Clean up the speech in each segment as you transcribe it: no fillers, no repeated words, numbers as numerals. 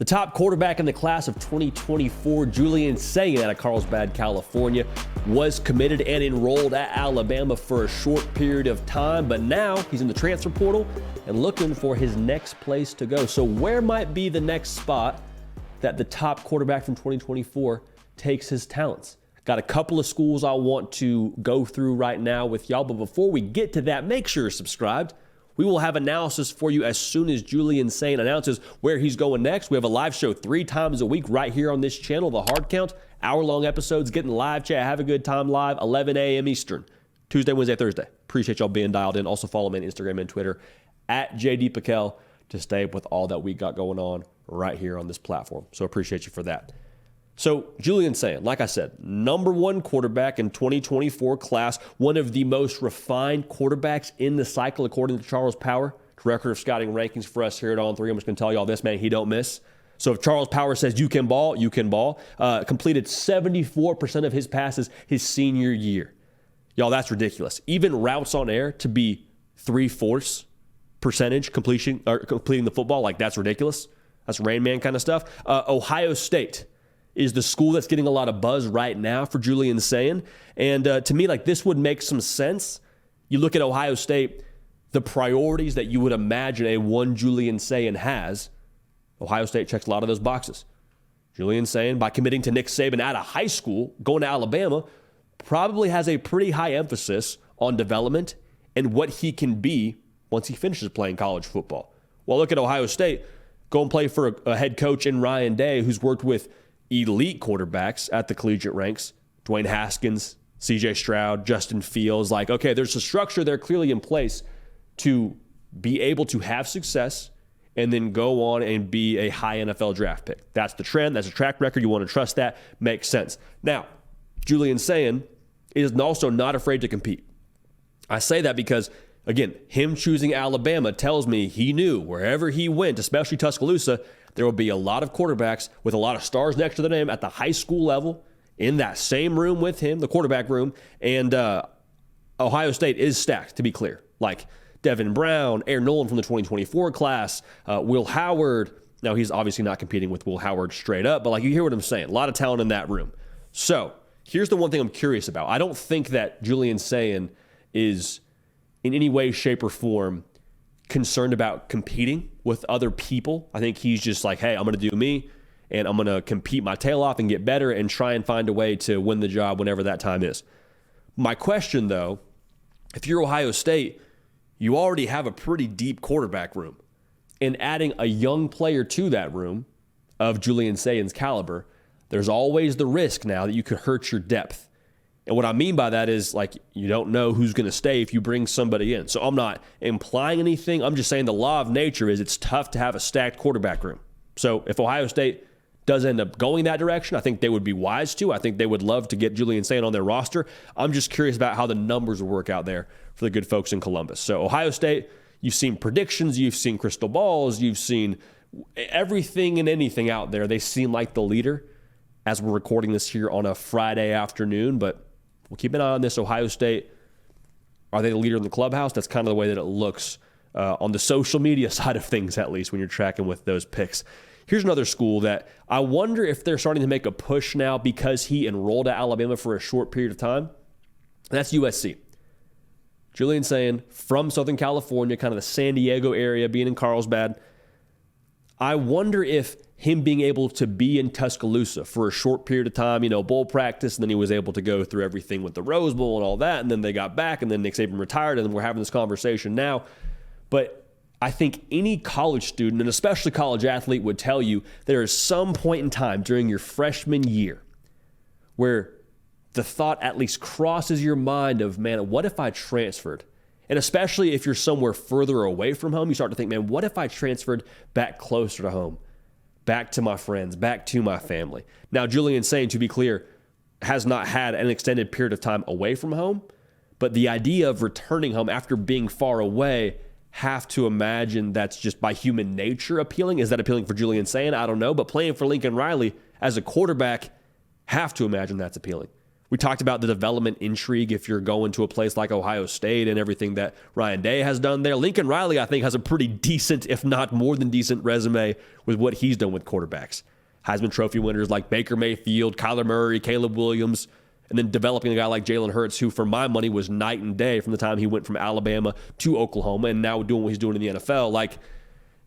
The top quarterback in the class of 2024, Julian Sayin out of Carlsbad, California, was committed and enrolled at Alabama for a short period of time, but now he's in the transfer portal and looking for his next place to go. So where might be the next spot that the top quarterback from 2024 takes his talents? Got a couple of schools I want to go through right now with y'all, but before we get to that, make sure you're subscribed. We will have analysis for you as soon as Julian Sayin announces where he's going next. We have a live show 3 times a week right here on this channel, The Hard Count. Hour-long episodes, getting live chat. Have a good time live, 11 a.m. Eastern, Tuesday, Wednesday, Thursday. Appreciate y'all being dialed in. Also follow me on Instagram and Twitter at JDPikel to stay up with all that we got going on right here on this platform. So appreciate you for that. So Julian Sayin, like I said, number 1 quarterback in 2024 class, one of the most refined quarterbacks in the cycle according to Charles Power. Director of scouting rankings for us here at On3. I'm just going to tell y'all this, man, he don't miss. So if Charles Power says you can ball, you can ball. Completed 74% of his passes his senior year. Y'all, that's ridiculous. Even routes on air to be 3/4 percentage completing the football, like that's ridiculous. That's Rain Man kind of stuff. Ohio State is the school that's getting a lot of buzz right now for Julian Sayin. And to me, like this would make some sense. You look at Ohio State, the priorities that you would imagine a one Julian Sayin has, Ohio State checks a lot of those boxes. Julian Sayin, by committing to Nick Saban out of high school, going to Alabama, probably has a pretty high emphasis on development and what he can be once he finishes playing college football. Well, look at Ohio State. Go and play for a head coach in Ryan Day who's worked with elite quarterbacks at the collegiate ranks. Dwayne Haskins, CJ Stroud, Justin Fields. Like, okay, there's a structure there clearly in place to be able to have success and then go on and be a high NFL draft pick. That's the trend. That's a track record. You want to trust that. Makes sense. Now, Julian Sayin is also not afraid to compete. I say that because, again, him choosing Alabama tells me he knew wherever he went, especially Tuscaloosa, there will be a lot of quarterbacks with a lot of stars next to their name at the high school level in that same room with him, the quarterback room. And Ohio State is stacked, to be clear. Like Devin Brown, Aaron Nolan from the 2024 class, Will Howard. Now, he's obviously not competing with Will Howard straight up, but like you hear what I'm saying. A lot of talent in that room. So here's the one thing I'm curious about. I don't think that Julian Sayin is in any way, shape, or form concerned about competing with other people. I think he's just like, hey, I'm going to do me, and I'm going to compete my tail off and get better and try and find a way to win the job whenever that time is. My question, though, if you're Ohio State, you already have a pretty deep quarterback room. And adding a young player to that room of Julian Sayin's caliber, there's always the risk now that you could hurt your depth. And what I mean by that is, like, you don't know who's going to stay if you bring somebody in. So I'm not implying anything. I'm just saying the law of nature is it's tough to have a stacked quarterback room. So if Ohio State does end up going that direction, I think they would be wise to. I think they would love to get Julian Sayin on their roster. I'm just curious about how the numbers will work out there for the good folks in Columbus. So Ohio State, you've seen predictions, you've seen crystal balls, you've seen everything and anything out there. They seem like the leader as we're recording this here on a Friday afternoon, but we'll keep an eye on this. Ohio State, are they the leader in the clubhouse? That's kind of the way that it looks on the social media side of things, at least when you're tracking with those picks. Here's another school that I wonder if they're starting to make a push now because he enrolled at Alabama for a short period of time. That's USC. Julian Sayin from Southern California, kind of the San Diego area, being in Carlsbad. I wonder if him being able to be in Tuscaloosa for a short period of time, bowl practice, and then he was able to go through everything with the Rose Bowl and all that, and then they got back, and then Nick Saban retired, and then we're having this conversation now. But I think any college student, and especially college athlete, would tell you there is some point in time during your freshman year where the thought at least crosses your mind of, man, what if I transferred? And especially if you're somewhere further away from home, you start to think, man, what if I transferred back closer to home? Back to my friends, back to my family. Now, Julian Sayin, to be clear, has not had an extended period of time away from home, but the idea of returning home after being far away, have to imagine that's just by human nature appealing. Is that appealing for Julian Sayin? I don't know, but playing for Lincoln Riley as a quarterback, have to imagine that's appealing. We talked about the development intrigue if you're going to a place like Ohio State and everything that Ryan Day has done there. Lincoln Riley, I think, has a pretty decent, if not more than decent, resume with what he's done with quarterbacks. Heisman Trophy winners like Baker Mayfield, Kyler Murray, Caleb Williams, and then developing a guy like Jalen Hurts, who for my money was night and day from the time he went from Alabama to Oklahoma and now doing what he's doing in the NFL. Like,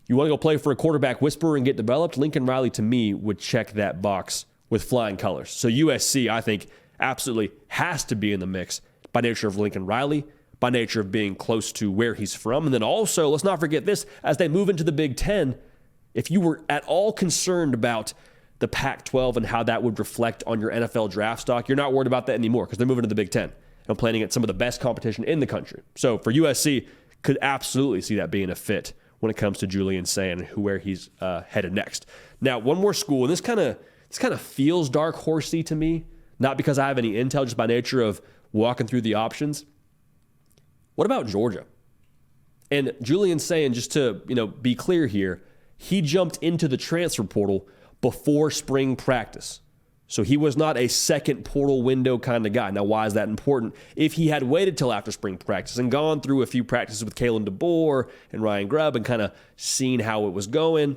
you want to go play for a quarterback whisperer and get developed? Lincoln Riley, to me, would check that box with flying colors. So USC, I think, absolutely has to be in the mix by nature of Lincoln Riley, by nature of being close to where he's from. And then also, let's not forget this, as they move into the Big Ten, if you were at all concerned about the Pac-12 and how that would reflect on your NFL draft stock, you're not worried about that anymore because they're moving to the Big Ten and playing at some of the best competition in the country. So for USC, could absolutely see that being a fit when it comes to Julian Sayin and where he's headed next. Now, one more school, and this kind of feels dark horsey to me, not because I have any intel, just by nature of walking through the options. What about Georgia? And Julian Sayin, just to be clear here, he jumped into the transfer portal before spring practice. So he was not a second portal window kind of guy. Now, why is that important? If he had waited till after spring practice and gone through a few practices with Kalen DeBoer and Ryan Grubb and kind of seen how it was going,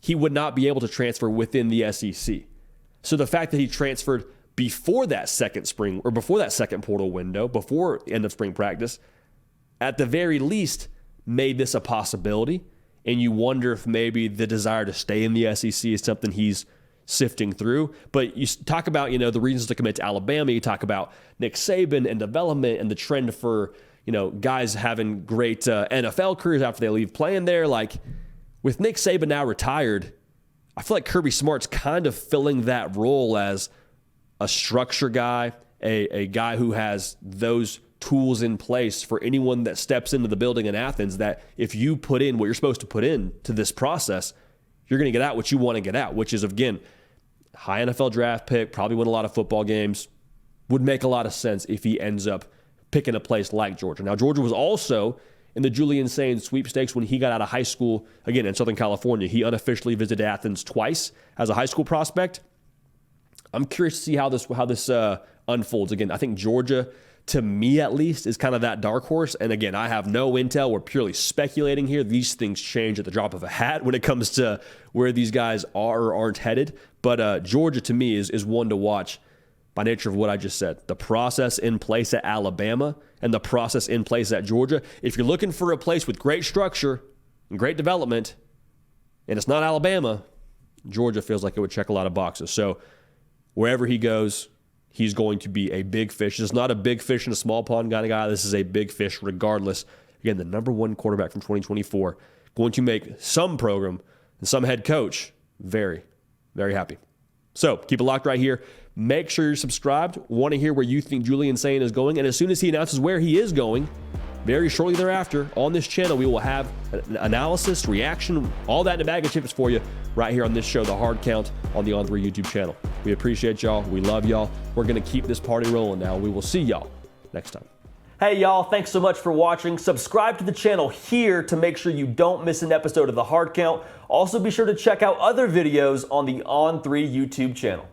he would not be able to transfer within the SEC. So the fact that he transferred before that second portal window, before end of spring practice, at the very least made this a possibility. And you wonder if maybe the desire to stay in the SEC is something he's sifting through. But you talk about, the reasons to commit to Alabama. You talk about Nick Saban and development and the trend for, guys having great NFL careers after they leave playing there. Like, with Nick Saban now retired, I feel like Kirby Smart's kind of filling that role as a structure guy, a guy who has those tools in place for anyone that steps into the building in Athens, that if you put in what you're supposed to put in to this process, you're going to get out what you want to get out, which is, again, high NFL draft pick, probably win a lot of football games. Would make a lot of sense if he ends up picking a place like Georgia. Now, Georgia was also in the Julian Sayin sweepstakes when he got out of high school, again, in Southern California. He unofficially visited Athens twice as a high school prospect. I'm curious to see how this unfolds. Again, I think Georgia, to me at least, is kind of that dark horse. And again, I have no intel. We're purely speculating here. These things change at the drop of a hat when it comes to where these guys are or aren't headed. But Georgia, to me, is one to watch by nature of what I just said. The process in place at Alabama and the process in place at Georgia. If you're looking for a place with great structure and great development, and it's not Alabama, Georgia feels like it would check a lot of boxes. So wherever he goes, he's going to be a big fish. This is not a big fish in a small pond kind of guy. This is a big fish regardless. Again, the number one quarterback from 2024, going to make some program and some head coach very, very happy. So keep it locked right here. Make sure you're subscribed. Want to hear where you think Julian Sayin is going. And as soon as he announces where he is going, very shortly thereafter, on this channel, we will have an analysis, reaction, all that in a bag of chips for you right here on this show, The Hard Count, on the On3 YouTube channel. We appreciate y'all. We love y'all. We're going to keep this party rolling now. We will see y'all next time. Hey, y'all. Thanks so much for watching. Subscribe to the channel here to make sure you don't miss an episode of The Hard Count. Also, be sure to check out other videos on the On3 YouTube channel.